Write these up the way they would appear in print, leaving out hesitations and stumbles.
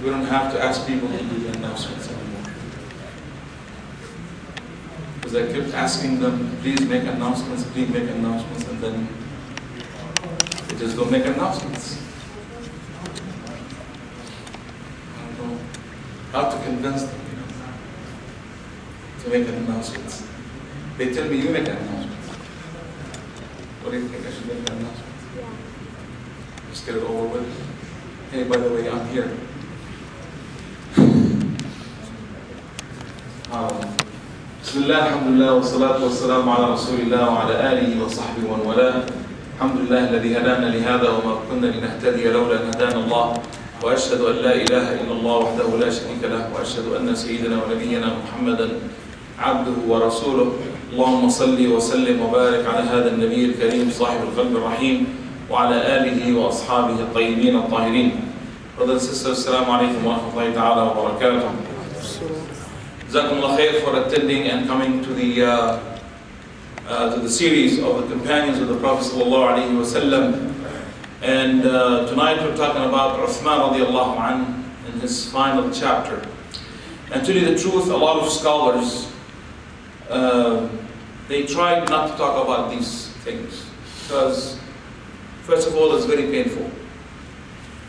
we don't have to ask people to do the announcements anymore. Because I kept asking them, please make announcements, please make announcements, and then they just don't make announcements. I don't know how to convince them, to make announcements. They tell me, you make announcements. What do you think? I should make an announcement? Yeah. Just get it over with. Hey, by the way, I'm here. Bismillah, alhamdulillah, wa salatu wa salam ala rasulillah wa ala alihi wa sahbihi wa wala. Alhamdulillah, alladhi hadana lihada wa ma kunna linahtadiya lawla an hadana Allah. Wa ashhadu an la ilaha illa Allah wahdahu la sharika lah. Wa ashhadu anna sayyidina wa nabiyyana Muhammadan abduhu wa rasuluh. اللهم صل وسلم وبارك على هذا النبي الكريم صاحب القلب الرحيم وعلى آله وأصحابه الطيبين الطاهرين. Brothers and sisters, Assalamu alaikum wa rahmatullahi ta'ala wa barakatuh. Jazakumullah khair for attending and coming to the series of the companions of the Prophet sallallahu alaihi wasallam. And tonight we're talking about Uthman radiallahu anhu in his final chapter. And to tell you the truth, a lot of scholars they tried not to talk about these things because, first of all, it's very painful.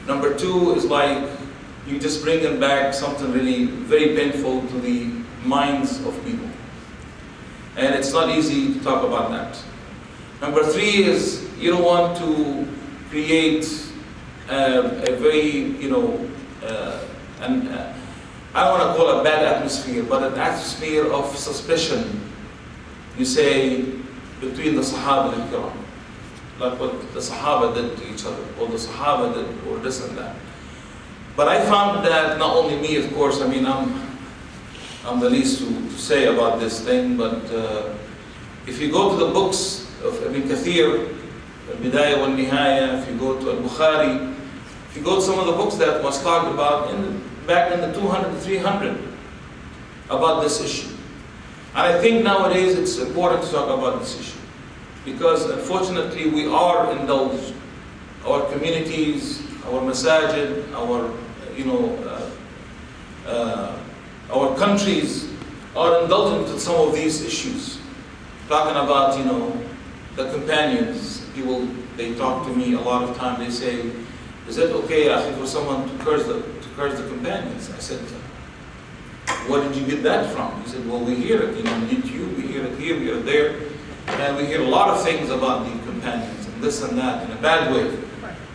Number two is like you just bring them back something really very painful to the minds of people, and it's not easy to talk about that. Number three is you don't want to create a very I don't want to call it a bad atmosphere, but an atmosphere of suspicion. You say, between the Sahaba and Kiram, like what the Sahaba did to each other, or the Sahaba did, or this and that. But I found that, not only me, of course, I mean, I'm the least to say about this thing, but if you go to the books of Ibn Kathir, Al-Bidayah wal-Nihaya, if you go to Al-Bukhari, if you go to some of the books that was talked about back in the 200 to 300 about this issue. And I think nowadays it's important to talk about this issue because unfortunately we are indulged. Our communities, our masajid, our countries are indulgent in some of these issues. Talking about, the companions. People, they talk to me a lot of time, they say, is it okay, Akhi, for someone to curse the companions? I said, where did you get that from? He said, well, we hear it, on YouTube, we hear it here, we hear it there, and we hear a lot of things about the companions, and this and that, in a bad way.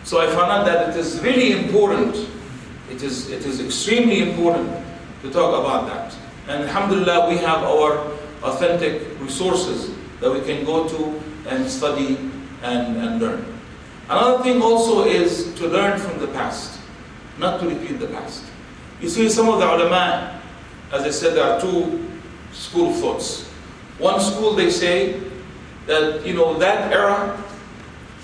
So I found out that it is really important, it is extremely important to talk about that. And alhamdulillah, we have our authentic resources that we can go to and study and learn. Another thing also is to learn from the past, not to repeat the past. You see, some of the ulama, as I said, there are two school of thoughts. One school, they say that, that era,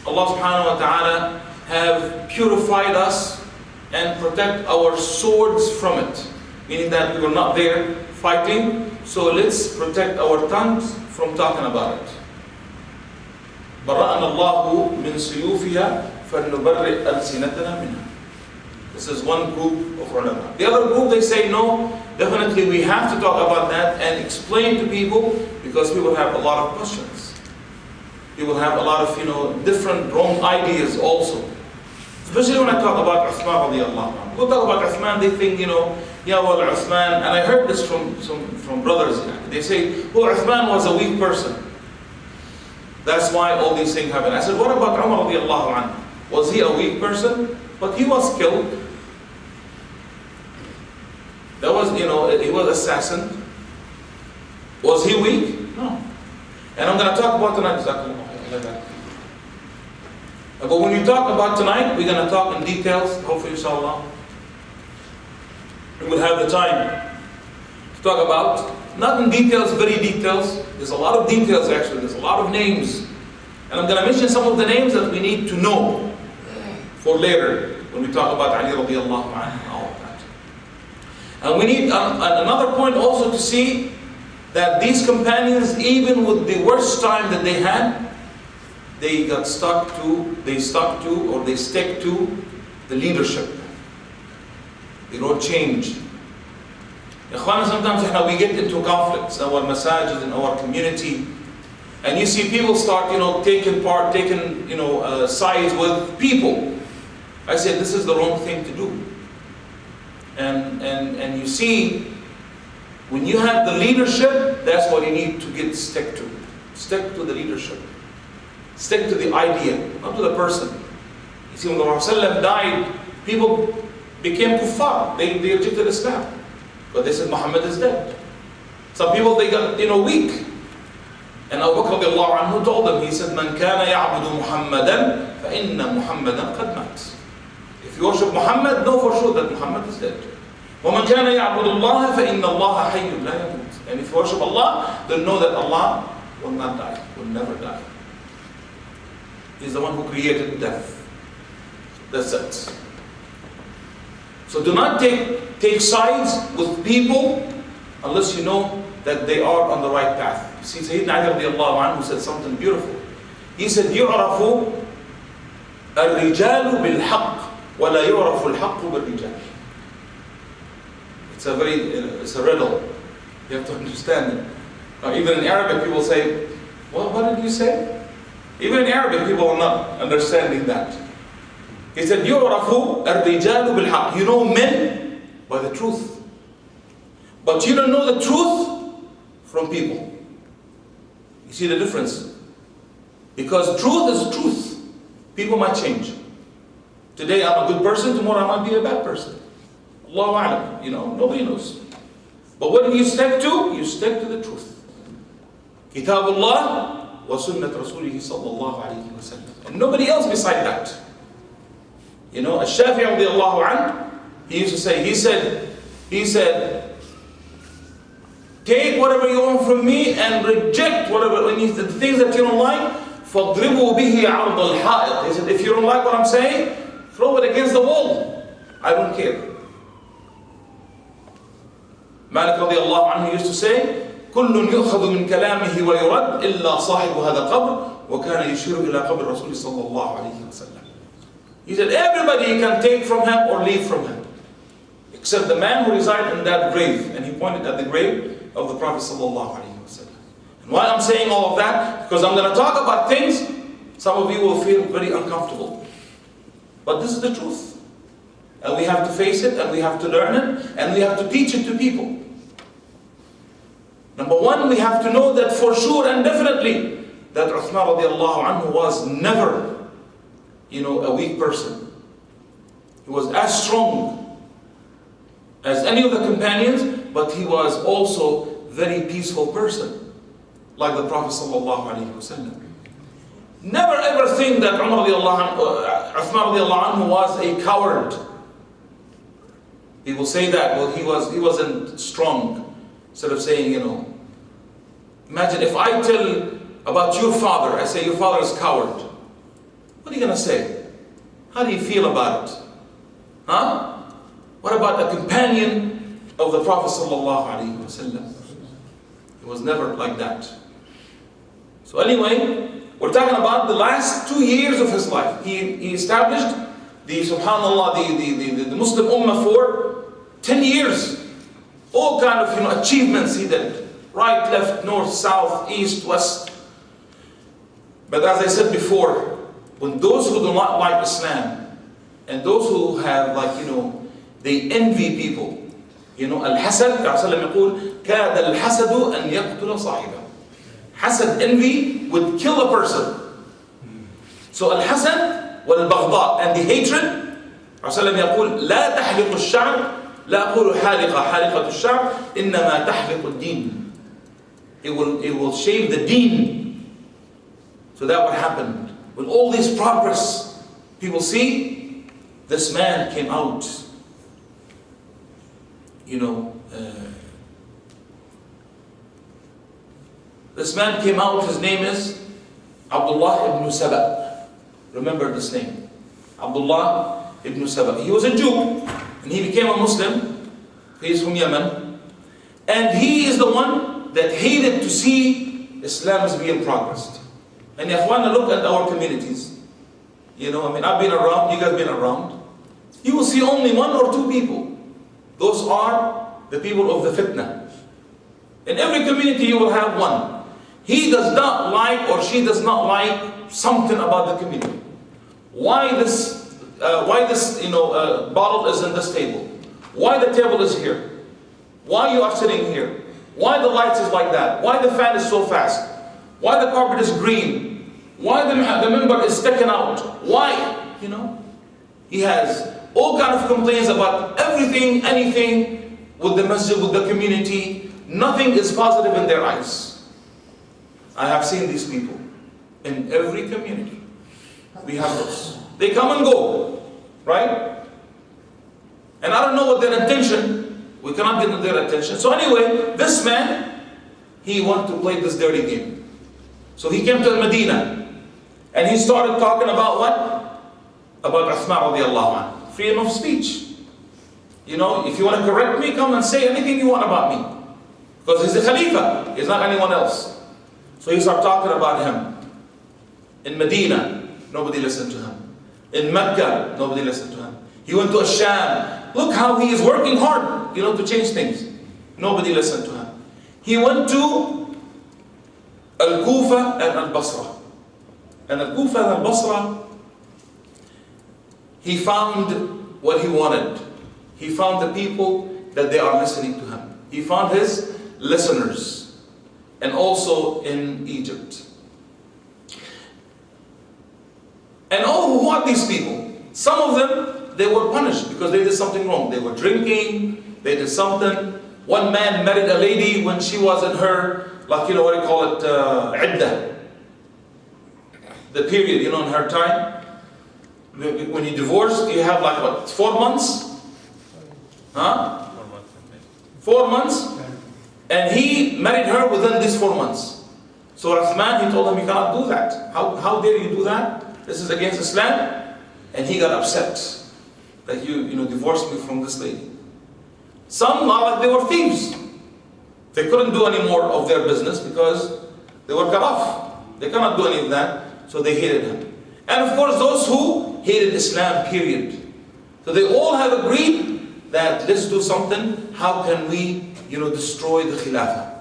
Allah subhanahu wa ta'ala have purified us and protect our swords from it. Meaning that we were not there fighting, so let's protect our tongues from talking about it. بَرَأَنَا اللَّهُ مِنْ سُيُوفِهَا فَلْنُبَرِّئْ أَلْسِنَتَنَا مِنْهَا. This is one group of ulama. The other group, they say, no, definitely we have to talk about that and explain to people because we will have a lot of questions. We will have a lot of, different wrong ideas also. Especially when I talk about Uthman radiallahu anhu. We'll talk about Uthman, they think, yeah, well, Uthman, and I heard this from brothers. They say, well, Uthman was a weak person. That's why all these things happen. I said, what about Umar radiallahu anhu? Was he a weak person? But he was killed. That was, he was assassin. Was he weak? No. And I'm going to talk about tonight. But when you talk about tonight, we're going to talk in details, hopefully, inshallah. We will have the time to talk about, not in details, very details. There's a lot of details actually, there's a lot of names. And I'm going to mention some of the names that we need to know for later, when we talk about Ali radiallahu anhu and all of that. And we need another point also to see that these companions, even with the worst time that they had, they stick to the leadership. He wrote change. Ikhwan, sometimes we get into conflicts in our masajid, in our community, and you see people start, taking sides with people. I said, this is the wrong thing to do. And you see, when you have the leadership, that's what you need to stick to. Stick to the leadership. Stick to the idea, not to the person. You see, when the Prophet died, people became kuffar. They rejected Islam. But they said Muhammad is dead. Some people, they got weak. And Abu Bakr radiallahu anhu told them, he said, Man kana ya'budu Muhammadan, fa inna Muhammadan qad mat. If you worship Muhammad, know for sure that Muhammad is dead. وَمَنْ كَانَ يَعْبُدُ اللَّهَ فَإِنَّ اللَّهَ حَيٌّ لَا يَمُوتُ. And if you worship Allah, then know that Allah will not die, will never die. He's the one who created death. That's it. So do not take sides with people unless you know that they are on the right path. See, Sayyidina Ali radiallahu anhu said something beautiful. He said, يُعْرَفُ الرِّجَالُ بِالْحَقِّ وَلَا يُعْرَفُ الْحَقُّ بِالرِّجَالِ. It's a riddle. You have to understand it. Even in Arabic, people say, well, what did you say? Even in Arabic, people are not understanding that. He said, يُعْرَفُ الرِّجَالُ بِالْحَقِّ. You know men by the truth. But you don't know the truth from people. You see the difference? Because truth is truth. People might change. Today I'm a good person, tomorrow I might be a bad person. Allahu a'lam. Nobody knows. But what do you stick to? You stick to the truth. Kitabullah wa sunnat Rasulih sallallahu alayhi wa sallam. And nobody else beside that. Al-Shafi'i radiallahu anhu, he used to say, he said, take whatever you want from me and reject the things that you don't like. فَاضْرِبُوا بِهِ عَرْضَ الْحَائِطِ. He said, if you don't like what I'm saying, throw it against the wall. I don't care. Malik radiallahu anhu used to say, كُلٌّ يُؤْخَذُ مِنْ كَلَامِهِ وَيُرَدْ إِلَّا صَاحِبُ هَذَا الْقَبْرِ وَكَانَ يُشِيرُ إِلَى قَبْرِ الرَّسُولِ صَلَّى اللَّهُ عَلَيْهِ وَسَلَّمَ. He said, everybody you can take from him or leave from him, except the man who resides in that grave. And he pointed at the grave of the Prophet sallallahu alaihi wasallam. And why I'm saying all of that? Because I'm going to talk about things some of you will feel very uncomfortable. But this is the truth. And we have to face it, and we have to learn it, and we have to teach it to people. Number one, we have to know that for sure and definitely that Uthman radiallahu anhu was never a weak person. He was as strong as any of the companions, but he was also very peaceful person, like the Prophet sallallahu alaihi wasallam. Never ever think that Uthman radiallahu anhu was a coward. People say that, well, he wasn't strong. Instead of saying, imagine if I tell about your father, I say your father is a coward. What are you going to say? How do you feel about it? Huh? What about a companion of the Prophet sallallahu alaihi wasallam? He was never like that. So anyway, we're talking about the last 2 years of his life. He established the Muslim Ummah for 10 years. All kind of achievements he did. Right, left, north, south, east, west. But as I said before, when those who do not like Islam and those who have they envy people. Al-Hasad, Rasulullah يقول كاد الحسد أن يقتل صاحبه. Hasad, envy, would kill a person. So Al-Hasad wal-Baghdad, and the hatred, Rasulullah يقول لا تحلق الشعر لا أقول حالقة الشعر إنما تحلق الدين. It will shave the deen. So that what happened. When all this progress, people see, this man came out, this man came out, his name is Abdullah ibn Saba. Remember this name, Abdullah ibn Saba. He was a Jew, and he became a Muslim. He is from Yemen. And he is the one that hated to see Islam is being progressed. And if one look at our communities, I've been around, you guys been around, you will see only 1 or 2 people Those are the people of the fitna. In every community you will have one. He does not like or she does not like something about the community. Why this bottle is in this table? Why the table is here? Why you are sitting here? Why the lights is like that? Why the fan is so fast? Why the carpet is green? Why the member is sticking out? Why? He has all kind of complaints about everything, anything with the masjid, with the community. Nothing is positive in their eyes. I have seen these people in every community. We have those. They come and go, right? And I don't know what their intention. We cannot get their attention. So anyway, this man, he wanted to play this dirty game. So he came to Medina, and he started talking about what? About Uthman radiallahu anhu. Freedom of speech. If you want to correct me, come and say anything you want about me. Because he's the Khalifa, he's not anyone else. So he started talking about him. In Medina, nobody listened to him. In Mecca, nobody listened to him. He went to Asham. Look how he is working hard, to change things. Nobody listened to him. He went to Al-Kufa and Al-Basra. And Al-Kufa and Al-Basra, he found what he wanted. He found the people that they are listening to him. He found his listeners. And also in Egypt. And who are these people? Some of them, they were punished because they did something wrong. They were drinking, they did something. One man married a lady when she was in her, what do you call it, iddah. The period, in her time. When you divorce, you have 4 months? Huh? 4 months. And he married her within these 4 months. So Uthman, he told him, you cannot do that. How dare you do that? This is against Islam. And he got upset that you divorced me from this lady. Some are they were thieves. They couldn't do any more of their business because they were cut off. They cannot do any of that. So they hated him. And of course those who hated Islam, period. So they all have agreed that let's do something. How can we destroy the Khilafah?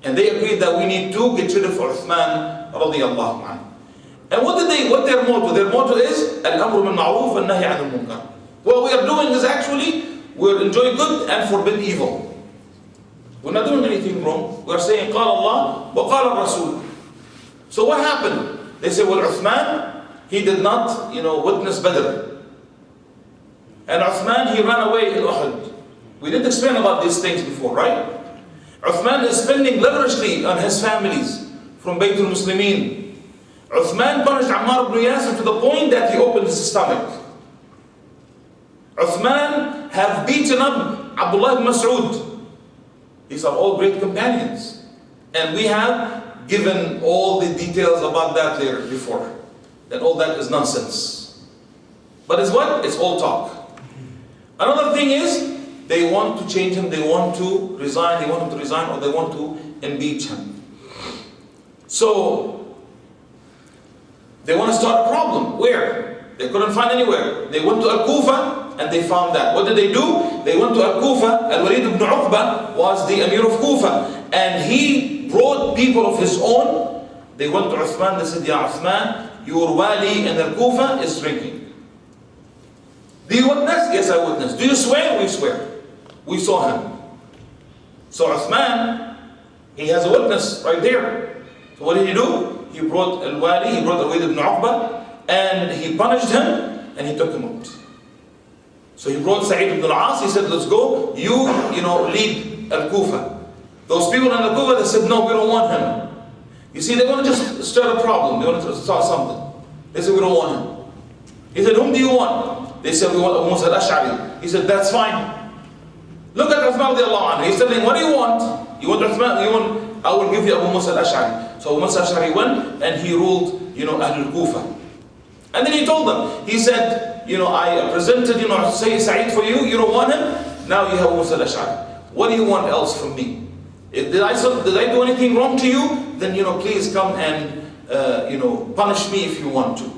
And they agreed that we need to get rid of Uthman radiallahu anhu. And what their motto? Their motto is Al-Amru bil Ma'ruf wa Nahy anil Munkar. What we are doing is actually, we're enjoying good and forbid evil. We're not doing anything wrong. We're saying Qala Allah wa Qala Rasul. So what happened? They say, well, Uthman, he did not, witness Badr. And Uthman, he ran away in Uhud. We didn't explain about these things before, right? Uthman is spending lavishly on his families from Baytul Muslimin. Uthman punished Ammar ibn Yasir to the point that he opened his stomach. Uthman have beaten up Abdullah ibn Mas'ud. These are all great companions. And we have given all the details about that later before. That all that is nonsense. But it's what? It's all talk. Another thing is, they want to change him, they want to resign, or they want to impeach him. So, they want to start a problem. Where? They couldn't find anywhere. They went to Al-Kufa and they found that. What did they do? They went to Al-Kufa. Al-Walid ibn Uqba was the Emir of Kufa. And he brought people of his own. They went to Uthman. They said, Ya Uthman, your wali in Al-Kufa is drinking. Do you witness? Yes, I witness. Do you swear? We swear. We saw him. So Uthman, he has a witness right there. So what did he do? He brought Al-Wali, he brought Al-Walid ibn Uqba, and he punished him, and he took him out. So he brought Sa'id ibn al-As, he said, let's go, you lead Al-Kufa. Those people in Al-Kufa, they said, no, we don't want him. You see, they want to just stir a problem, they want to start something. They said, we don't want him. He said, whom do you want? They said, we want Abu Musa al-Ash'ari. He said, that's fine. Look at Uthman radiallahu anhu. He's telling, what do you want? You want Uthman? I will give you Abu Musa al-Ash'ari. So Abu Musa al-Ash'ari went and he ruled, Ahlul Kufa. And then he told them, he said, I presented, say Sa'id for you, you don't want him, now you have Abu Musa al-Ash'ari. What do you want else from me? Did I do anything wrong to you? Then, please come and, punish me if you want to.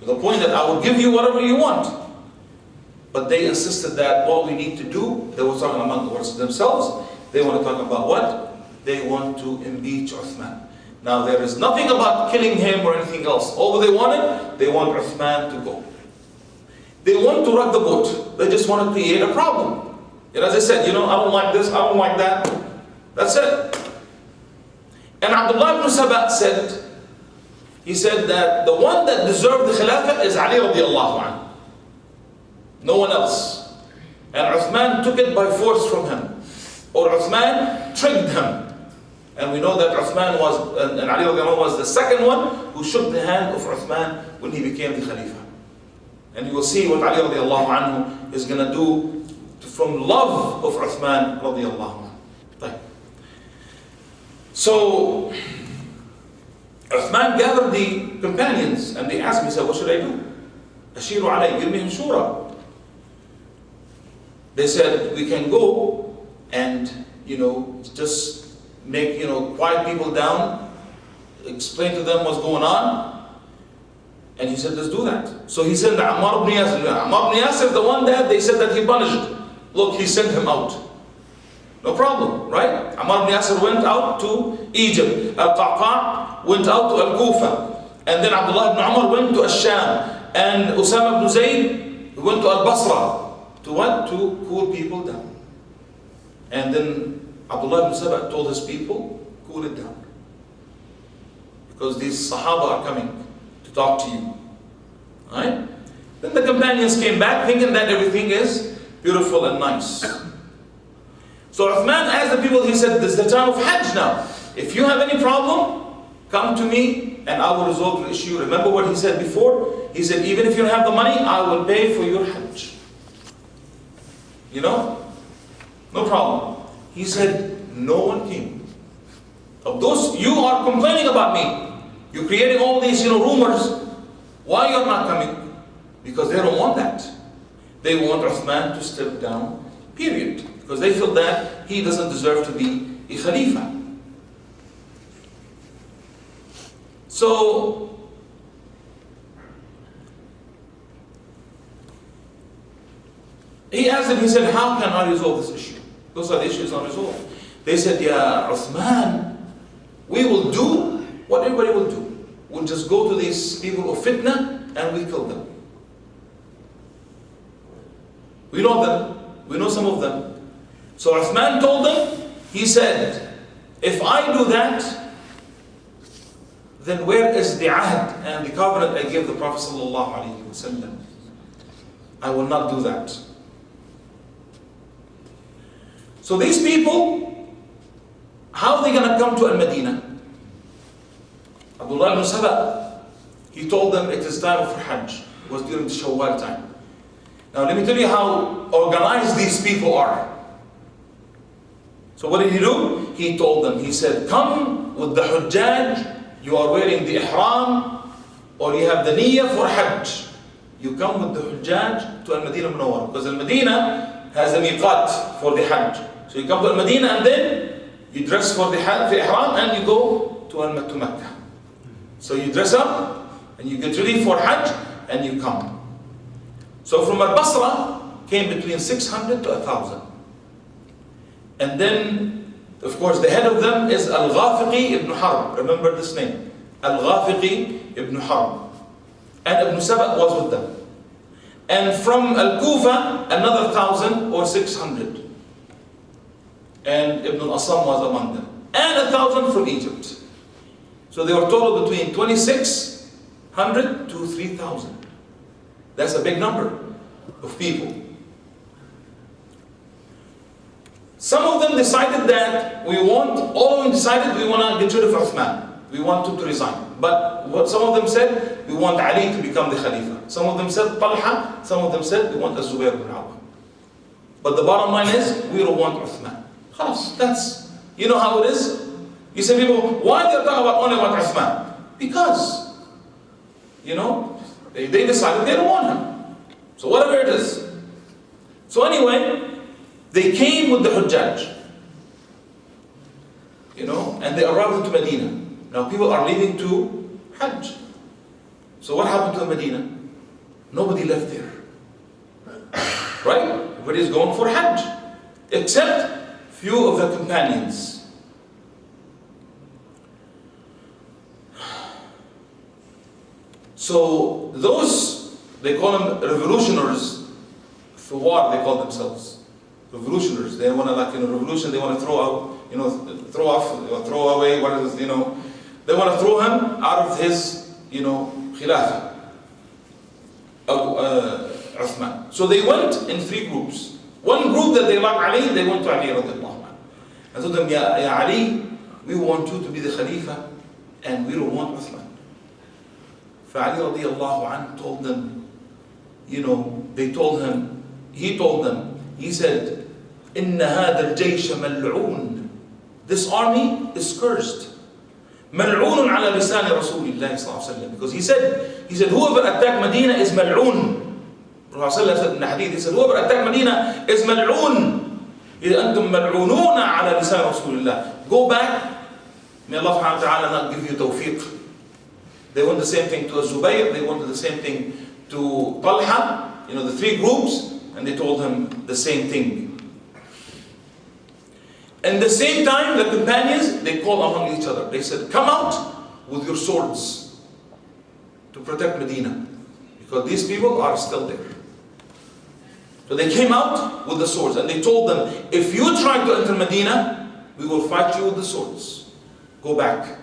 To the point that I will give you whatever you want. But they insisted that what we need to do, they were talking among themselves, they want to talk about what? They want to impeach Uthman. Now there is nothing about killing him or anything else. All they wanted, they want Uthman to go. They want to rock the boat. They just want to create a problem. And as I said, I don't like this, I don't like that. That's it. And Abdullah ibn Saba said, he said that the one that deserved the Khilafah is Ali radiallahu anhu. No one else. And Uthman took it by force from him. Or Uthman tricked him. And we know that Uthman and Ali radiallahu anhu was the second one who shook the hand of Uthman when he became the Khalifa. And you will see what Ali radiallahu anhu is going to do from love of Uthman radiallahu anhu. So, Uthman gathered the companions and they asked me, he said, what should I do? Ashiru alay, give me shura. They said, we can go and, just make, quiet people down, explain to them what's going on. And he said, let's do that. So he sent Ammar ibn Yasir. Ammar ibn Yasir, the one that they said that he punished. Look, he sent him out. No problem, right? Ammar ibn Yasir went out to Egypt. Al-Qa'qa' went out to Al-Kufa. And then Abdullah ibn Umar went to Al-Sham. And Usama ibn Zayd went to Al-Basra. To what? To cool people down. And then Abdullah ibn Saba told his people, cool it down. Because these Sahaba are coming to talk to you. Right? Then the companions came back thinking that everything is beautiful and nice. So Uthman asked the people, he said, this is the time of Hajj now. If you have any problem, come to me and I will resolve the issue. Remember what he said before? He said, even if you don't have the money, I will pay for your Hajj. No problem. He said, no one came. Of those, you are complaining about me. You're creating all these, rumors. Why you're not coming? Because they don't want that. They want Uthman to step down, period. Because they feel that he doesn't deserve to be a Khalifa. So, he asked them, he said, how can I resolve this issue? Those are the issues unresolved. They said, yeah, Uthman, we will do what everybody will do. We'll just go to these people of fitna and we kill them. We know them. We know some of them. So Uthman told them, he said, if I do that, then where is the ahd and the covenant I gave the Prophet ﷺ? I will not do that. So these people, how are they going to come to Al-Madinah? Abdullah ibn Saba, he told them it is time for Hajj. It was during the Shawwal time. Now let me tell you how organized these people are. So what did he do? He told them, he said, come with the Hujjaj, you are wearing the Ihram, or you have the Niyyah for Hajj. You come with the Hujjaj to Al-Madinah Munawwar. Because Al-Madinah has a miqat for the Hajj. So you come to Al-Madinah and then you dress for the Ihram and you go to Mecca. So you dress up and you get ready for Hajj and you come. So from Al-Basra came between 600 to 1,000. And then, of course, the head of them is Al-Ghafiqi ibn Harb. Remember this name. Al-Ghafiqi ibn Harb. And Ibn Saba was with them. And from Al-Kufa, another 1,000 or 600. And Ibn al-Asam was among them. And 1,000 from Egypt. So they were total between 2,600 to 3,000. That's a big number of people. Some of them decided that all of them decided we want to get rid of Uthman. We want him to resign. But what some of them said, we want Ali to become the Khalifa. Some of them said Talha. Some of them said we want Az-Zubair ibn Awwam. But the bottom line is, we don't want Uthman. That's, you know how it is? You say people, why they're talking about only about Uthman? Because, they decided they don't want him. So whatever it is. So anyway, they came with the Hujjaj. And they arrived into Medina. Now people are leaving to Hajj. So what happened to Medina? Nobody left there. Right? Everybody is going for Hajj, except few of the companions. So those, they call them revolutionaries. Thawar, they call themselves. Revolutionaries. They want to, like, revolution, they want to throw out, throw away, what is, they want to throw him out of his, Khilafah. Uthman. So they went in three groups. One group that they like Ali, they went to Ali radiallahu anhu. I told them, Ya Ali, we want you to be the Khalifa and we don't want Uthman. فعلي radiallahu anhu told them, they told him, he said, إن هذا الجيش ملعون. This army is cursed. ملعون على لسان رسول الله صلى الله عليه وسلم. Because he said, whoever attacked Medina is ملعون. Prophet said in the hadith, he said, whoever attacked Medina is ملعون. إذا أنتم ملعونون على لسان رسول الله. Go back. May Allah subhanahu wa ta'ala not give you tawfiq. They want the same thing to Zubayr, they wanted the same thing to Talha, the three groups, and they told him the same thing. And the same time, the companions, they called among each other. They said, come out with your swords to protect Medina, because these people are still there. So they came out with the swords, and they told them, if you try to enter Medina, we will fight you with the swords. Go back.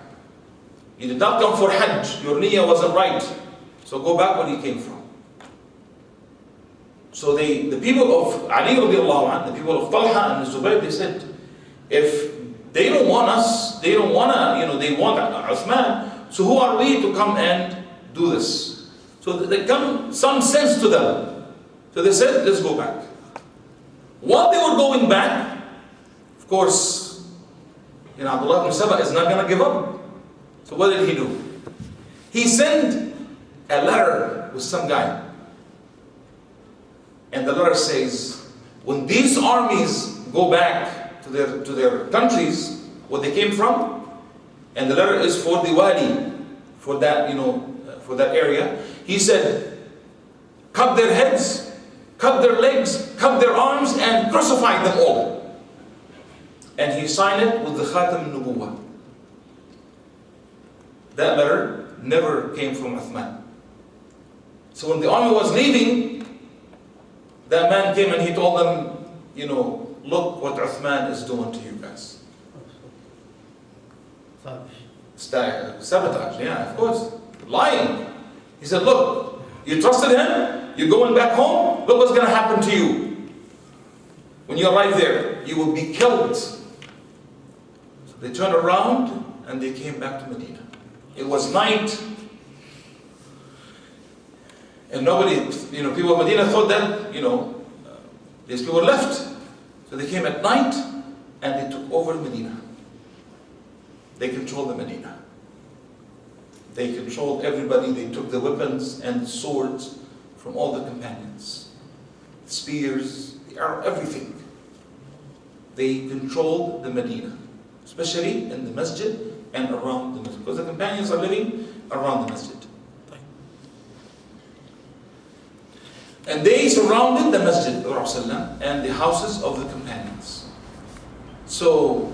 You did not come for Hajj. Your niyyah wasn't right. So go back where you came from. So the people of Ali radiallahu anhu, the people of Talha and Zubayr, they said, if they don't want us, they don't want to, they want Uthman, so who are we to come and do this? So they come some sense to them. So they said, let's go back. While they were going back, of course, Abdullah ibn Saba is not going to give up. So what did he do? He sent a letter with some guy. And the letter says, when these armies go back to their countries, where they came from, and the letter is for the wali, for that, for that area, he said, cut their heads, cut their legs, cut their arms, and crucify them all. And he signed it with the Khatam al-Nubuwwah. That letter never came from Uthman. So when the army was leaving, that man came and he told them, look what Uthman is doing to you guys. Sabotage, yeah, of course. Lying. He said, look, you trusted him, you're going back home, look what's going to happen to you. When you arrive there, you will be killed. So they turned around and they came back to Medina. It was night, and nobody, people of Medina thought that, these people left. So they came at night, and they took over Medina. They controlled the Medina. They controlled everybody. They took the weapons and the swords from all the companions. The spears, the arrow, everything. They controlled the Medina, especially in the masjid and around the masjid, because the companions are living around the masjid. And they surrounded the masjid and the houses of the companions. So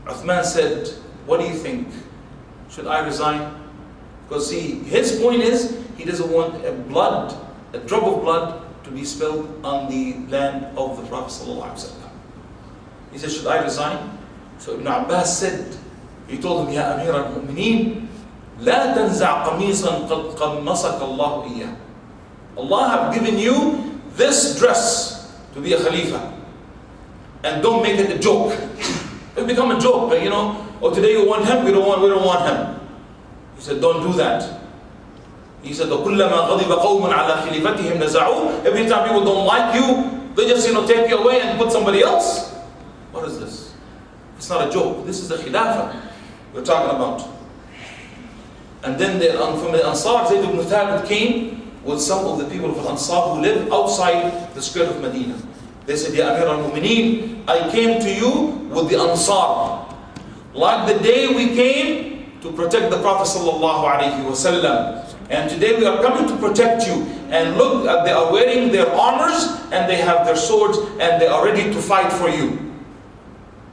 Uthman said, what do you think? Should I resign? Because see, his point is, he doesn't want a drop of blood to be spilled on the land of the Prophet ﷺ. He said, should I resign? So Ibn Abbas said, he told him, Ya Amir al-Mu'mineen, لا تنزع قميصا قد قمصك الله إياه. Allah have given you this dress to be a Khalifa. And don't make it a joke. It become a joke, but today you want him, we don't want him. He said, don't do that. He said, كُلَّمَا غَضِبَ قَوْمٌ عَلَى خِلِفَتِهِمْ نَزَعُوا. Every time people don't like you, they just take you away and put somebody else. What is this? It's not a joke. This is the Khilafah we're talking about. And then from the Ansar, Zayd ibn Thabit came with some of the people of Ansar who live outside the skirt of Medina. They said, Ya Amir al-Mu'mineen, I came to you with the Ansar. Like the day we came to to protect the Prophet sallallahu alaihi wasallam. And today we are coming to protect you. And look, they are wearing their armors and they have their swords and they are ready to fight for you.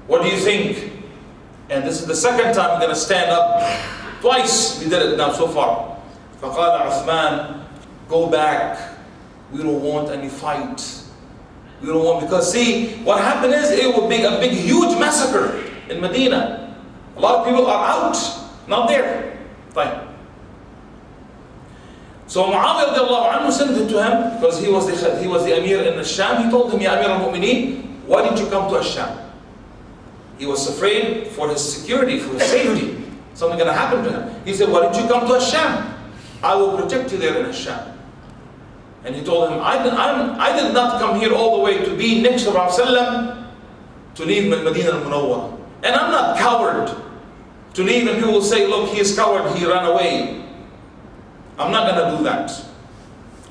What do you think? And this is the second time we're going to stand up. Twice we did it now so far. فقال عثمان, go back. We don't want any fight. We don't want, because see, what happened is it would be a big, huge massacre in Medina. A lot of people are out, not there. Fine. So Muawiyah radiallahu anhu sent it to him because he was the Amir in Sham. He told him, Ya Amir al-Mu'mineen, why did you come to Sham? He was afraid for his security, for his safety. Something going to happen to him. He said, why did you come to Sham? I will protect you there in Sham. And he told him, I did not come here all the way to be next to Rasulullah to leave Medina al-Munawwara. And I'm not coward to leave and people will say, look, he is coward, he ran away. I'm not going to do that.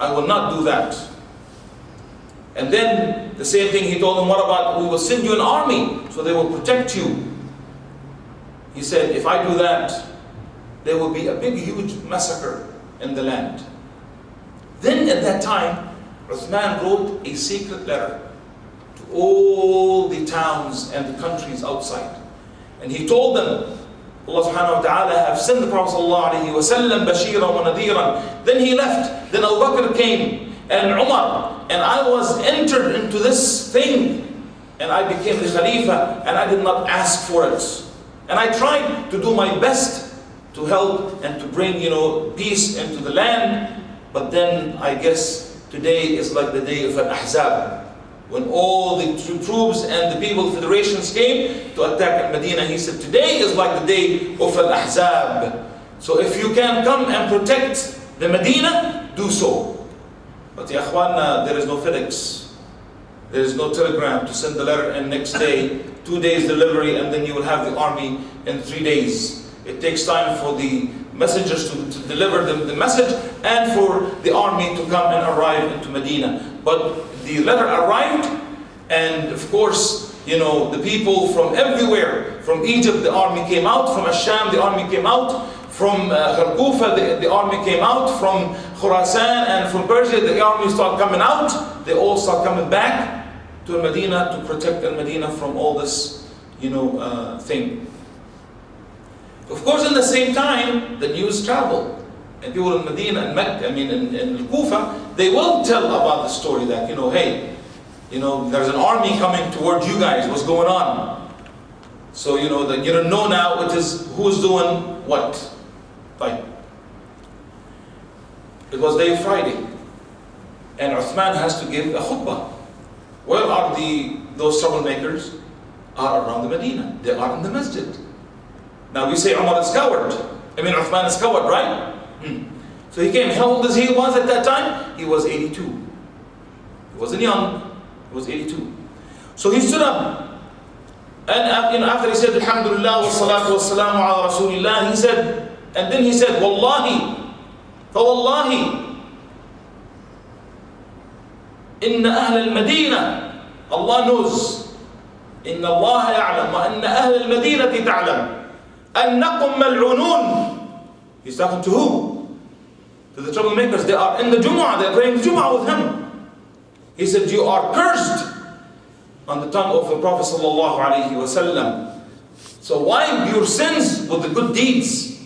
I will not do that. And then the same thing he told him, what about we will send you an army so they will protect you. He said, if I do that, there will be a big, huge massacre in the land. Then at that time, Uthman wrote a secret letter to all the towns and the countries outside. And he told them, Allah subhanahu wa ta'ala have sent the Prophet sallallahu alayhi wa sallam bashiran wa nadiran. Then he left. Then Abu Bakr came and Umar. And I was entered into this thing. And I became the Khalifa and I did not ask for it. And I tried to do my best to help and to bring, peace into the land. But then I guess today is like the day of Al-Ahzab. When all the troops and the people, federations came to attack Medina, he said, today is like the day of Al-Ahzab. So if you can come and protect the Medina, do so. But ya akhwana, there is no FedEx. There is no telegram to send the letter and next day, 2 days delivery, and then you will have the army in 3 days. It takes time for the messengers to deliver the message and for the army to come and arrive into Medina. But the letter arrived, and of course, the people from everywhere, from Egypt the army came out, from Asham the army came out, from Kharkufa the army came out, from Khurasan and from Persia the army started coming out. They all start coming back to Medina to protect Medina from all this, thing. Of course, in the same time, the news traveled. And people in Medina and Mecca, in Kufa, they will tell about the story that, hey, there's an army coming toward you guys, what's going on? So, that you don't know now who's doing what. Fine. It was day Friday. And Uthman has to give a khutbah. Where are those troublemakers? Are around the Medina. They are in the masjid. Now we say Umar is coward. Uthman is coward, right? So he came. How old he was at that time? He was 82. He wasn't young. He was 82. So he stood up. And after he said, Alhamdulillah wa salatu wa salamu ala Rasulillah, he said, and then he said, Wallahi, فوالله إن أهل المدينة, Allah knows, إن الله يعلم وأن أهل المدينة تعلم أنكم ملعونون. He's talking to who? To the troublemakers. They are in the Jumu'ah. They are praying Jumu'ah with him. He said, you are cursed on the tongue of the Prophet sallallahu alaihi wasallam. So wipe your sins with the good deeds,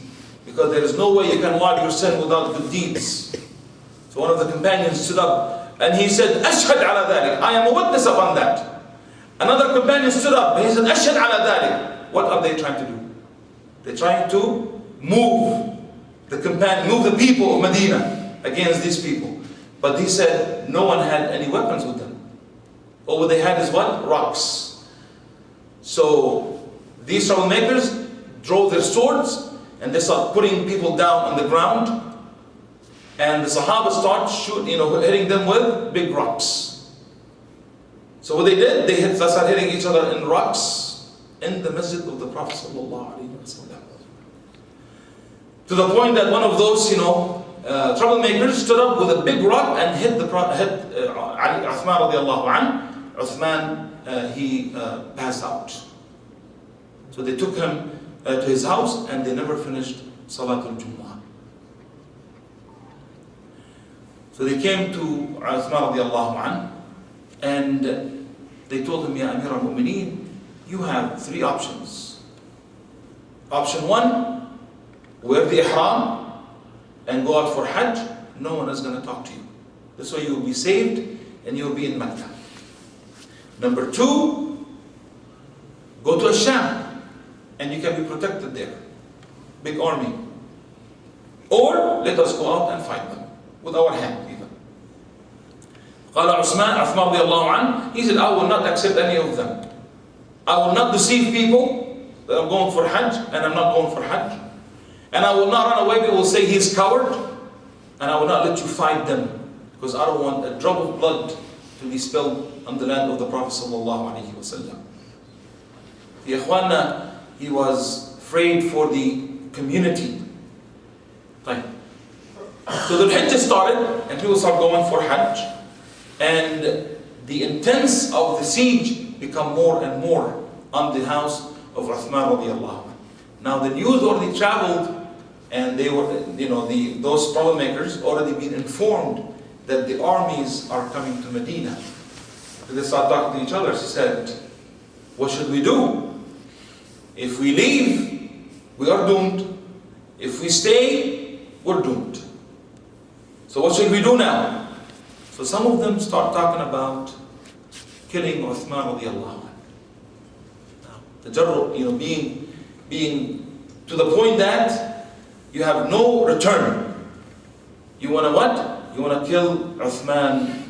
because there is no way you can wipe your sin without good deeds. So one of the companions stood up and he said, Ashhad ala dhalik, I am a witness upon that. Another companion stood up and he said, Ashhad ala dhalik. What are they trying to do? They're trying to move the people of Medina against these people. But he said no one had any weapons with them. All what they had is what? Rocks. So these troublemakers drove their swords and they start putting people down on the ground. And the Sahaba start hitting them with big rocks. So what they did, they started hitting each other in rocks in the masjid of the Prophet sallallahu alaihi wasallam. To the point that one of those, troublemakers stood up with a big rock and hit Ali Uthman radiallahu anh. Uthman, he passed out. So they took him to his house, and they never finished Salatul Jumu'ah. So they came to Uthman radiallahu anhu, and they told him, Ya Amir al-Mu'mineen, you have three options. Option one, wear the ihram and go out for Hajj. No one is going to talk to you. This way you will be saved and you will be in Mecca. Number two, go to Asham and you can be protected there. Big army. Or let us go out and fight them with our hand even. قال Uthman radiallahu anhu, he said, I will not accept any of them. I will not deceive people that I'm going for Hajj and I'm not going for Hajj. And I will not run away. People will say he's coward. And I will not let you fight them, because I don't want a drop of blood to be spilled on the land of the Prophet sallallahu alaihi wasallam. The Ikhwana, he was afraid for the community. Right. So the Hajj started and people start going for Hajj. And the intense of the siege become more and more on the house of Uthman radiallahu anhu. Now the news already traveled, and they were, those troublemakers already been informed that the armies are coming to Medina. So they started talking to each other. She said, what should we do? If we leave, we are doomed. If we stay, we're doomed. So what should we do now? So some of them start talking about killing Uthman radiallahu anhu. The jarru, being to the point that you have no return. You want to what? You want to kill Uthman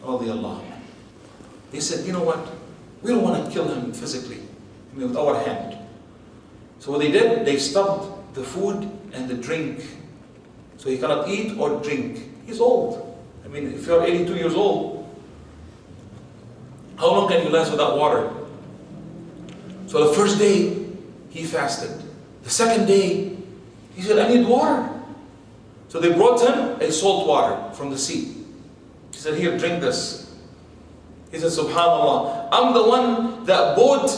radiallahu anhu. They said, you know what? We don't want to kill him physically, with our hand. So what they did, they stopped the food and the drink. So he cannot eat or drink. He's old. If you're 82 years old, how long can you last without water? So the first day, he fasted. The second day, he said, I need water. So they brought him a salt water from the sea. He said, here, drink this. He said, SubhanAllah, I'm the one that bought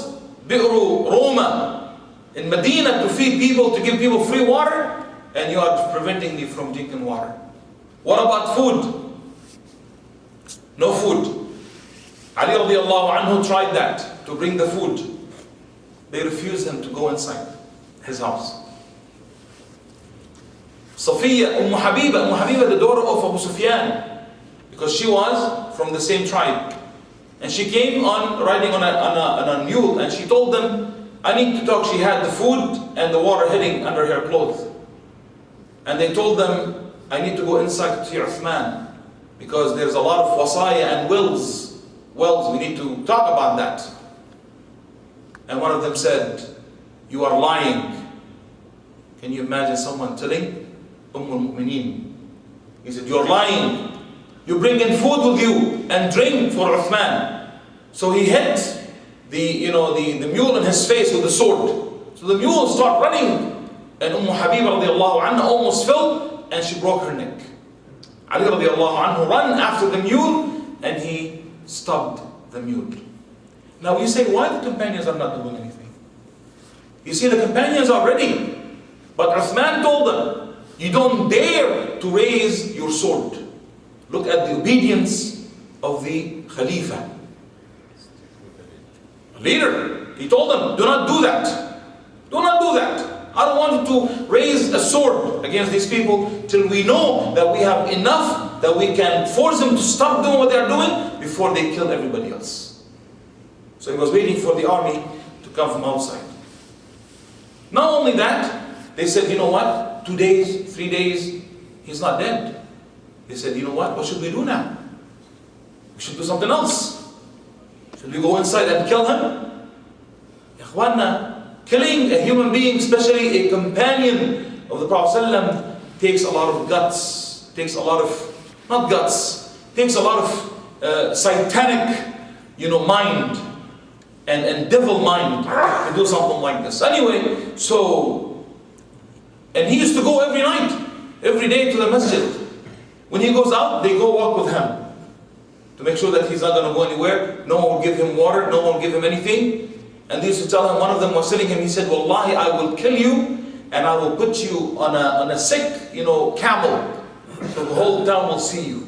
Bi'ru Roma in Medina to feed people, to give people free water, and you are preventing me from drinking water. What about food? No food. Ali radiallahu anhu tried that, to bring the food. They refused him to go inside his house. Safiya, Habiba, the daughter of Abu Sufyan, because she was from the same tribe. And she came on riding on a mule, and she told them, I need to talk. She had the food and the water hidden under her clothes. And they told them, I need to go inside to see Uthman, because there's a lot of wasaya and wills. We need to talk about that. And one of them said, you are lying. Can you imagine someone telling al-Mu'mineen? He said, you're lying. You bring in food with you and drink for Uthman. So he hit the mule in his face with the sword. So the mule started running, and Habiba radiallahu anha almost fell, and she broke her neck. Ali radiallahu anhu ran after the mule, and he stopped the mule. Now you say, why the companions are not doing anything? You see, the companions are ready. But Uthman told them, you don't dare to raise your sword. Look at the obedience of the Khalifa. Leader, he told them, do not do that. Do not do that. I don't want you to raise a sword against these people till we know that we have enough that we can force them to stop doing what they are doing before they kill everybody else. So he was waiting for the army to come from outside. Not only that, they said, you know what? 2 days, 3 days, he's not dead. They said, you know what should we do now? We should do something else. Should we go inside and kill him? Ikhwanna, killing a human being, especially a companion of the Prophet ﷺ, takes a lot of guts. Takes a lot of, not guts, takes a lot of satanic, mind and devil mind to do something like this. Anyway, and he used to go every night, every day to the masjid. When he goes out, they go walk with him to make sure that he's not going to go anywhere. No one will give him water, no one will give him anything. And they used to tell him, one of them was telling him, he said, Wallahi, I will kill you and I will put you on a sick, camel. So the whole town will see you.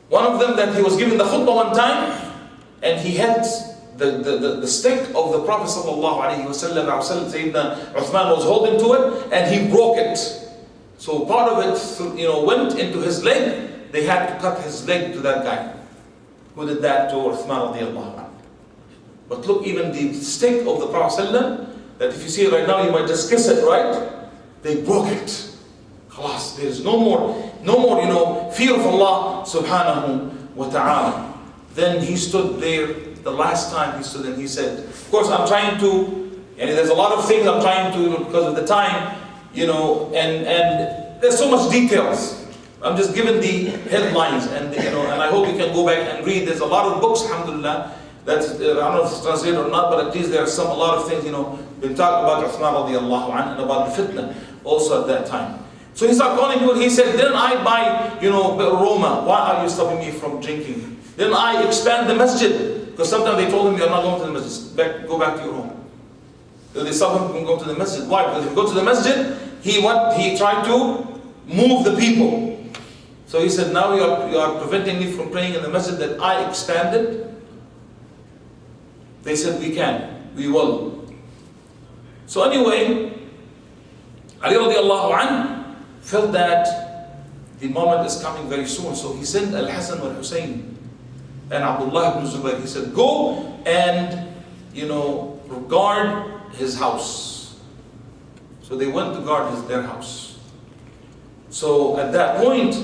One of them, that he was giving the khutbah one time, and he had the stick of the Prophet ﷺ, Sayyidina Uthman was holding to it, and he broke it. So part of it, went into his leg. They had to cut his leg to that guy who did that to Uthman radiallahu anhu. But look, even the stick of the Prophet ﷺ, that if you see it right now, you might just kiss it, right? They broke it. Khalas, there is no more, fear of Allah subhanahu wa ta'ala. Then he stood there, the last time he stood and he said, of course I'm trying to, and there's a lot of things I'm trying to, because of the time, and there's so much details. I'm just giving the headlines, and I hope you can go back and read. There's a lot of books, alhamdulillah, that I don't know if it's translated or not, but at least there are a lot of things, been talked about Uthman radiallahu anhu and about the fitna also at that time. So he started calling people. He said, didn't I buy, Roma? Why are you stopping me from drinking? Didn't I expand the masjid? Because sometimes they told him, you're not going to the masjid. Go back to your home. So they stopped him from going to the masjid. Why? Because if you go to the masjid, he tried to move the people. So he said, now you are preventing me from praying in the masjid that I expanded. They said, we can. We will. So anyway, Ali radiallahu anhu felt that the moment is coming very soon. So he sent Al-Hasan wal-Hussein and Abdullah ibn Zubayr. He said, go and, guard his house. So they went to guard their house. So at that point,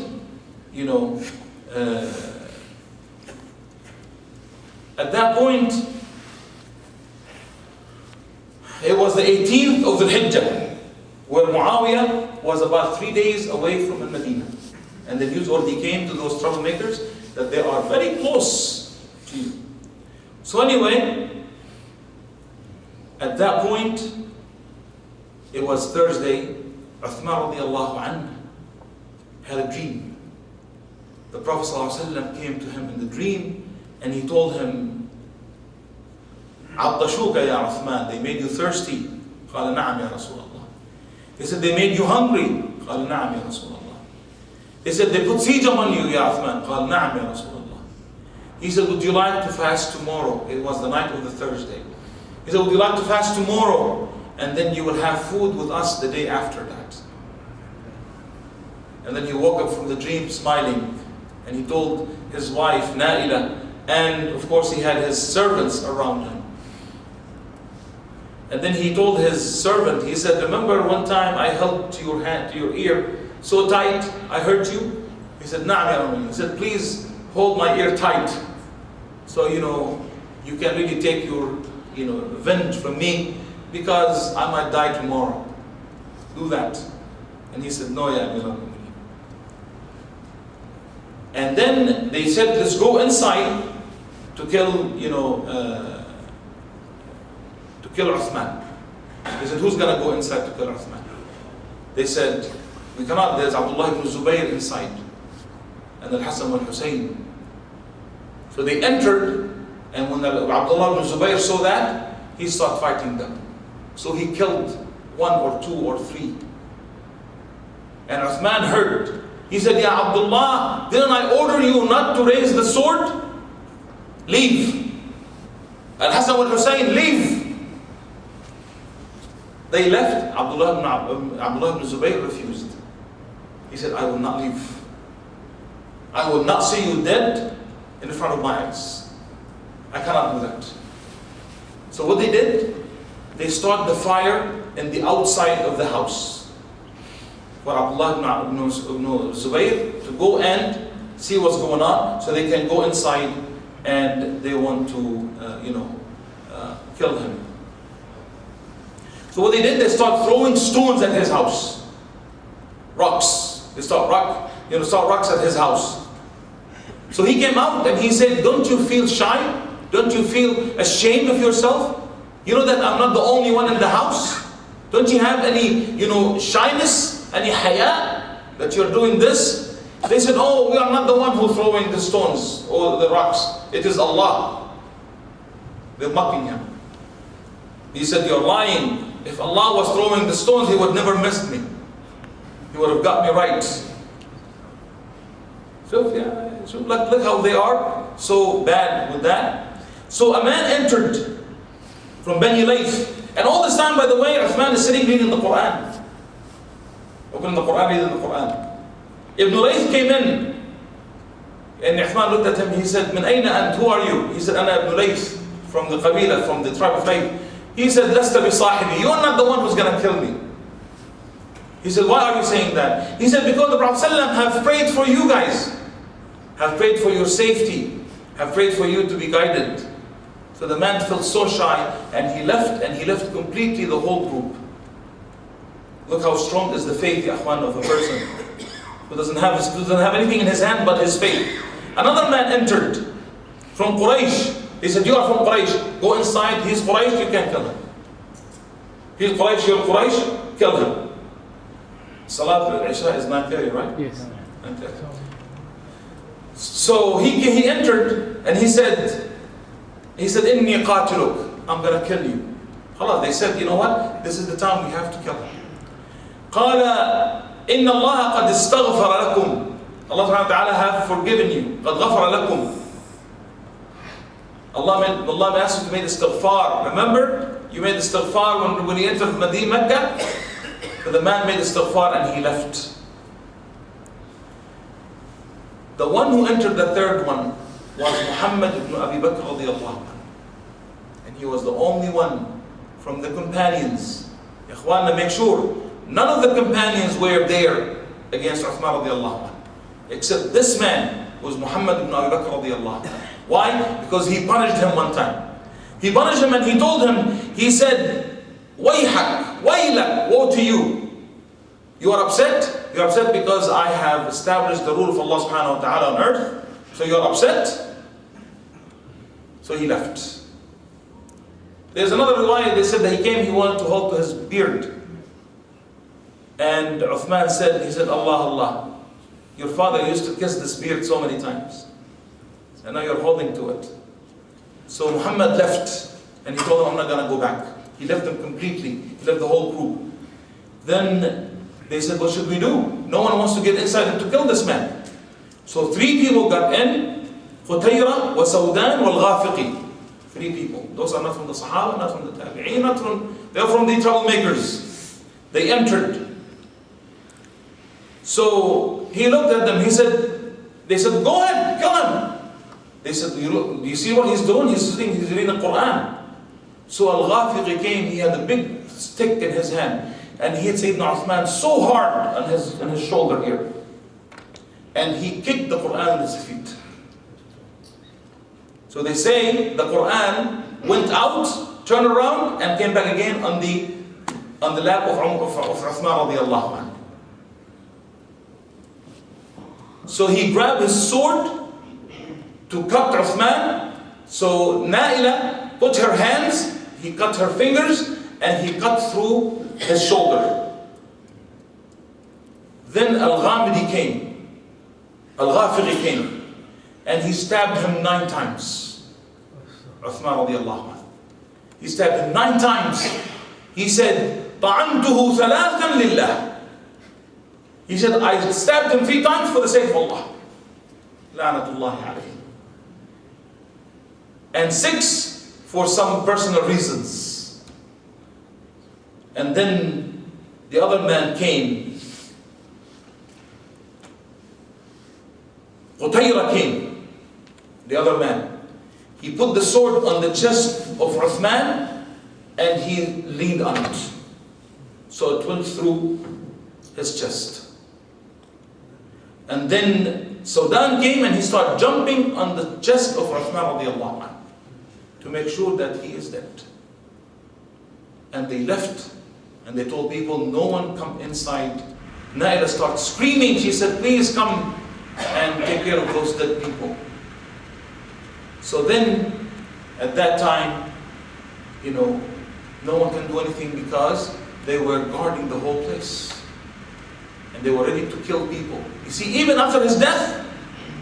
it was the 18th of the Hijjah, where Muawiyah was about 3 days away from Medina. And the news already came to those troublemakers that they are very close to you. So anyway, at that point, it was Thursday. Uthman radiallahu anhu had a dream. The Prophet ﷺ came to him in the dream and he told him, عطشوك يا عثمان, they made you thirsty. قال نعم يا رسول الله. He said, they made you hungry. قال نعم يا رسول الله. He said, they put siege on you, يا عثمان. قال نعم يا رسول الله. He said, would you like to fast tomorrow? It was the night of the Thursday. He said, would you like to fast tomorrow? And then you will have food with us the day after that. And then he woke up from the dream smiling. And he told his wife, Naila, and of course he had his servants around him. And then he told his servant, he said, remember one time I held to your hand, to your ear, so tight, I hurt you? He said, Na'am ya Rabbi. He said, please hold my ear tight. So, you can really take your, revenge from me, because I might die tomorrow. Do that. And he said, no, ya Amir al-Mu'mineen. And then they said, let's go inside to kill, to kill Uthman. They said, who's going to go inside to kill Uthman? They said, we cannot, there's Abdullah ibn Zubayr inside, and Al-Hasan wal-Hussein. So they entered, and when Abdullah ibn Zubayr saw that, he started fighting them. So he killed 1 or 2 or 3. And Uthman heard. He said, Ya Abdullah, didn't I order you not to raise the sword? Leave. Al-Hasan wal-Hussein, leave. They left. Abdullah ibn Zubayr refused. He said, I will not leave. I will not see you dead in front of my eyes. I cannot do that. So what they did, they started the fire in the outside of the house for Abdullah ibn Zubayr to go and see what's going on, so they can go inside and they want to, kill him. So what they did, they start throwing stones at his house, rocks. They start rocks at his house. So he came out and he said, don't you feel shy? Don't you feel ashamed of yourself? You know that I'm not the only one in the house? Don't you have any, shyness, any haya that you're doing this? They said, oh, we are not the one who's throwing the stones or the rocks. It is Allah. They're mocking him. He said, "You're lying. If Allah was throwing the stones, He would never miss me. He would have got me right." So, yeah, so look how they are so bad with that. So a man entered from Bani Layth. And all this time, by the way, Uthman is sitting reading the Quran. Opening the Quran, reading the Quran. Ibn Layth came in. And Uthman looked at him. He said, "Min ayna ant? Who are you?" He said, "Ana Ibn Layth, from the Qabila, from the tribe of Layth." He said, "Lasta bi sahibi. You are not the one who's going to kill me." He said, "Why are you saying that?" He said, "Because the Prophet ﷺ have prayed for you guys. Have prayed for your safety. Have prayed for you to be guided." So the man felt so shy, and he left completely the whole group. Look how strong is the faith, ya akhwan, of a person who doesn't have anything in his hand but his faith. Another man entered from Quraysh. He said, "You are from Quraysh. Go inside. He's Quraysh. You can't kill him. He's Quraysh. You're Quraysh. Kill him." Salat al-Isha is 9:30, right? Yes. 9:30. So he entered and he said, "Inni qatiluk." I'm going to kill you. Allah, they said, "You know what? This is the time we have to kill him." قال إن الله قد استغفر لكم. Allah subhanahu wa ta'ala have forgiven you. قد غفر لكم. Allah asked you to make istighfar. Remember? You made istighfar when you entered Medina, Mecca. So the man made istighfar and he left. The one who entered the third one was Muhammad ibn Abi Bakr radiallahu anhu. And he was the only one from the companions. Ikhwana, make sure none of the companions were there against Uthman radiallahu anhu. Except this man was Muhammad ibn Abi Bakr radiallahu anhu. Why? Because he punished him one time. He punished him and he told him, he said, "Wayhak, waylak, woe to you. You are upset? You're upset because I have established the rule of Allah subhanahu wa ta'ala on earth. So you're upset?" So he left. There's another riwayah, they said that he wanted to hold to his beard. And Uthman said, "Allah, Allah, your father used to kiss this beard so many times. And now you're holding to it." So Muhammad left and he told him, "I'm not going to go back." He left them completely. He left the whole group. Then they said, "What should we do? No one wants to get inside and to kill this man." So 3 people got in. Qutayra wa Saudan wal Ghafiqi. 3 people. Those are not from the Sahaba, not from the Tabi'een, they're from the troublemakers. They entered. So he looked at them. They said, "Go ahead, kill him." They said, "Do you see what he's doing? He's reading the Quran." So Al-Ghafiqi came. He had a big stick in his hand. And he hit Sayyidina Uthman so hard on his shoulder here. And he kicked the Quran with his feet. So they say the Quran went out, turned around, and came back again on the lap of Uthman radiallahu anhu. So he grabbed his sword to cut Uthman. So Naila put her hands, he cut her fingers, and he cut through his shoulder. Then Al-Ghamidi came. Al-Ghafiqi came. And he stabbed him 9 times. Uthman radiallahu anhu. He stabbed him 9 times. He said, "طعنته ثلاثا لله." He said, "I stabbed him 3 times for the sake of Allah." La'natullahi alayhi. And 6 for some personal reasons. And then the other man came. Qutayra came, the other man. He put the sword on the chest of Uthman and he leaned on it. So it went through his chest. And then Saudan came and he started jumping on the chest of Uthman radiallahu anhu to make sure that he is dead. And they left and they told people, "No one come inside." Naila started screaming. She said, "Please come and take care of those dead people." So then, at that time, no one can do anything because they were guarding the whole place. And they were ready to kill people. You see, even after his death,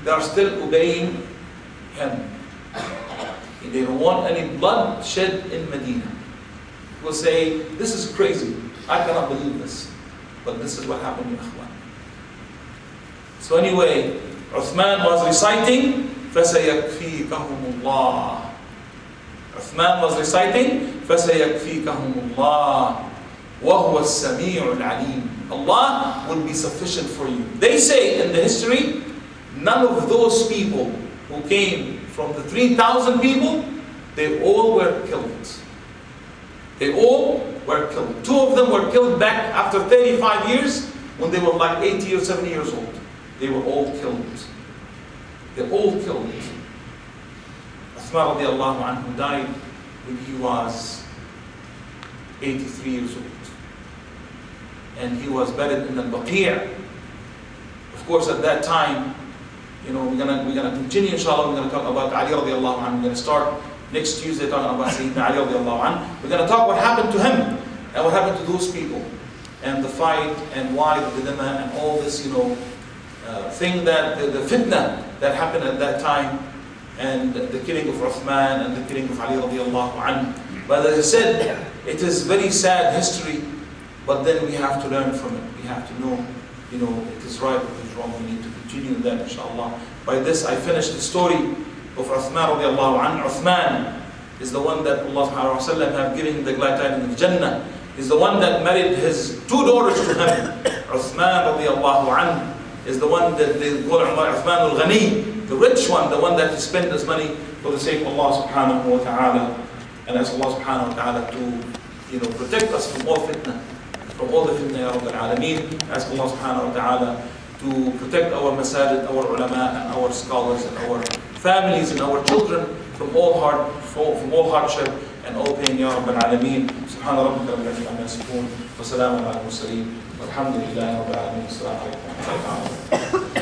they are still obeying him. They don't want any blood shed in Medina. Will say, this is crazy. I cannot believe this. But this is what happened in Uthman. So anyway, Uthman was reciting, فَسَيَكْفِيكَهُمُ اللَّهِ. Uthman was reciting, فَسَيَكْفِيكَهُمُ اللَّهِ وَهُوَ السَّمِيعُ الْعَلِيمُ. Allah will be sufficient for you. They say in the history, none of those people who came from the 3,000 people, they all were killed. They all were killed. 2 of them were killed back after 35 years when they were like 80 or 70 years old. They were all killed. They all killed. Uthman radiallahu anhu died when he was 83 years old. And he was buried in al-Baqi'. Of course, at that time, we're gonna continue, inshallah. We're gonna talk about Ali radiallahu anhu. We're gonna start next Tuesday talking about Sayyidina Ali radiallahu anhu. We're gonna talk what happened to him and what happened to those people and the fight and why the dilemma and all this, thing that the fitna that happened at that time and the killing of Uthman and the killing of Ali radiallahu anhu. But as I said, it is very sad history. But then we have to learn from it. We have to know, it is right, it is wrong. We need to continue that, inshallah. By this, I finished the story of Uthman radiallahu anhu. Uthman is the one that Allah subhanahu wa ta'ala have given the glad tidings of Jannah. Is the one that married his 2 daughters to him. Uthman radiallahu anhu is the one that they call Uthman al-Ghani, the rich one, the one that he spent his money for the sake of Allah subhanahu wa ta'ala. And ask Allah subhanahu wa ta'ala to, protect us from all fitna. From all the fitna, Ya Rabbil Alameen. Ask Allah subhanahu wa ta'ala to protect our masajid, our ulama, and our scholars, and our families, and our children from all hardship and all pain, Ya Rabbil Alameen. Subhana rabbika rabbil izzati amma yasifun, wa salamun ala al-mursaleen, walhamdulillahi rabbil alameen. Assalamu alaikum wa rahmatullahi wa barakatuh.